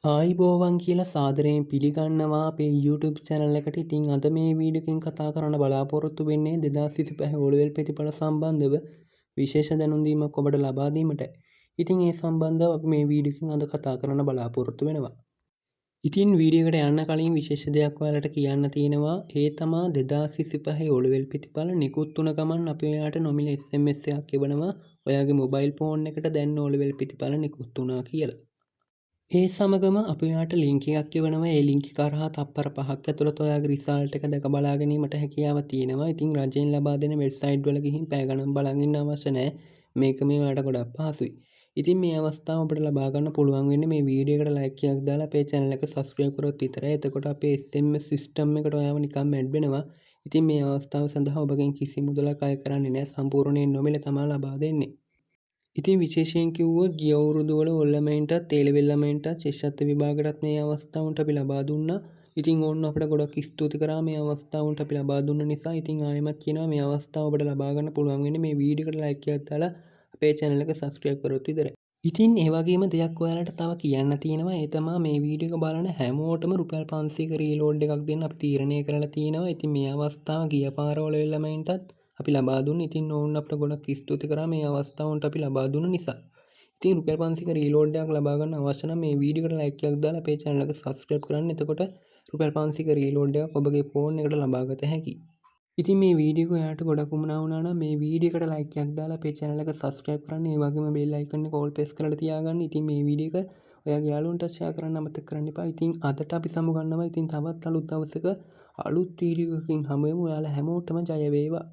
ආයිබෝවන් කියලා සාදරයෙන් පිළිගන්නවා අපේ YouTube channel එකට. ඉතින් අද මේ වීඩියෝ එකෙන් කතා කරන්න බලාපොරොත්තු වෙන්නේ 2025 O-level ප්‍රතිඵල සම්බන්ධව විශේෂ දැනුම් දීමක් ඔබට ලබා දීමටයි. ඉතින් ඒ සම්බන්ධව අපි මේ වීඩියෝ එකෙන් අද කතා කරන්න බලාපොරොත්තු වෙනවා. ඉතින් වීඩියෝ එකට යන්න කලින් විශේෂ දෙයක් ඔයාලට කියන්න තියෙනවා. ඒ තමා 2025 O-level ප්‍රතිඵල නිකුත් වුණ ගමන් අපි ඔයාලට නොමිල SMS එකක් එවනවා. ඔයාගේ මොබයිල් ෆෝන් එකට දැන් O-level ප්‍රතිඵල නිකුත් වුණා කියලා. ඒ සමගම අපි ඔයාලට ලින්ක් එකක් එවනවා. ඒ ලින්ක් එක කරහා තප්පර 5ක් ඇතුළත ඔයාගේ රිසල්ට් එක දැක බලා ගැනීමට හැකියාව තියෙනවා. ඉතින් රජයෙන් ලබා දෙන වෙබ්සයිට් වල ගිහින් පැය ගණන් බලන් ඉන්න අවශ්‍ය නැහැ. මේක මේ ඔයාලට ගොඩක් පහසුයි. ඉතින් මේ අවස්ථාව ඔබට ලබා ගන්න පුළුවන් වෙන්නේ මේ වීඩියෝ එකට ලයික් එකක් දාලා අපේ channel එක subscribe කරොත් විතරයි. එතකොට අපේ SMS system එකට ඔයාව නිකම්ම ඇඩ් වෙනවා. ඉතින් මේ අවස්ථාව සඳහා ඔබගෙන් කිසි මුදලක් අය කරන්නේ නැහැ. සම්පූර්ණයෙන් නොමිල තමයි ලබා දෙන්නේ. ඉතින් විශේෂයෙන් කිව්වොත් ගිය අවුරුදු වල ඔල් ළමයින්ටත් ඒ ලෙවල් ළමයින්ටත් ශිෂ්‍යත්ව විභාගයටත් මේ අවස්ථාවන්ට අපි ලබා දුන්නා. ඉතින් ඕන්න අපිට ගොඩක් ස්තුති කරා මේ අවස්ථාවන්ට අපි ලබා දුන්න නිසා. ඉතින් ආයෙමත් කියනවා මේ අවස්ථාව ඔබට ලබා ගන්න පුළුවන් වෙන්නේ මේ වීඩියෝ එකට ලයික් එකක් දාලා අපේ channel එක subscribe කරොත් විතරයි. ඉතින් ඒ වගේම දෙයක් ඔයාලට තව කියන්න තියෙනවා. ඒ තමයි මේ වීඩියෝ එක බලන හැමෝටම රුපියල් 500ක රීලෝඩ් එකක් දෙන්න අපි තීරණය කරලා තියෙනවා. ඉතින් මේ අවස්ථාව ගිය පාර වල ළමයින්ටත් අපි ලබා දුන්නේ. ඉතින් ඕන්න අපිට ගොඩක් ස්තුති කරා මේ අවස්ථාවන්ට අපි ලබා දුන්න නිසා. ඉතින් රුපියල් 500ක රීලෝඩ් එකක් ලබා ගන්න අවශ්‍ය නම් මේ වීඩියෝ එකට ලයික් එකක් දාලා අපේ channel එක subscribe කරන්න. එතකොට රුපියල් 500ක රීලෝඩ් එකක් ඔබගේ ෆෝන් එකට ලබා ගත හැකියි. ඉතින් මේ වීඩියෝ එක ඔයාලට ගොඩක් වුණා නම් මේ වීඩියෝ එකට ලයික් එකක් දාලා අපේ channel එක subscribe කරන්න. ඒ වගේම bell icon එක all press කරලා තියාගන්න. ඉතින් මේ වීඩියෝ එක ඔයාගේ යාළුවන්ට share කරන්න අමතක කරන්න එපා. ඉතින් අදට අපි සමු ගන්නවා. ඉතින් තවත් අලුත් දවසක අලුත් වීඩියෝ එකකින් හමු වෙමු. ඔයාලා හැමෝටම ජය වේවා.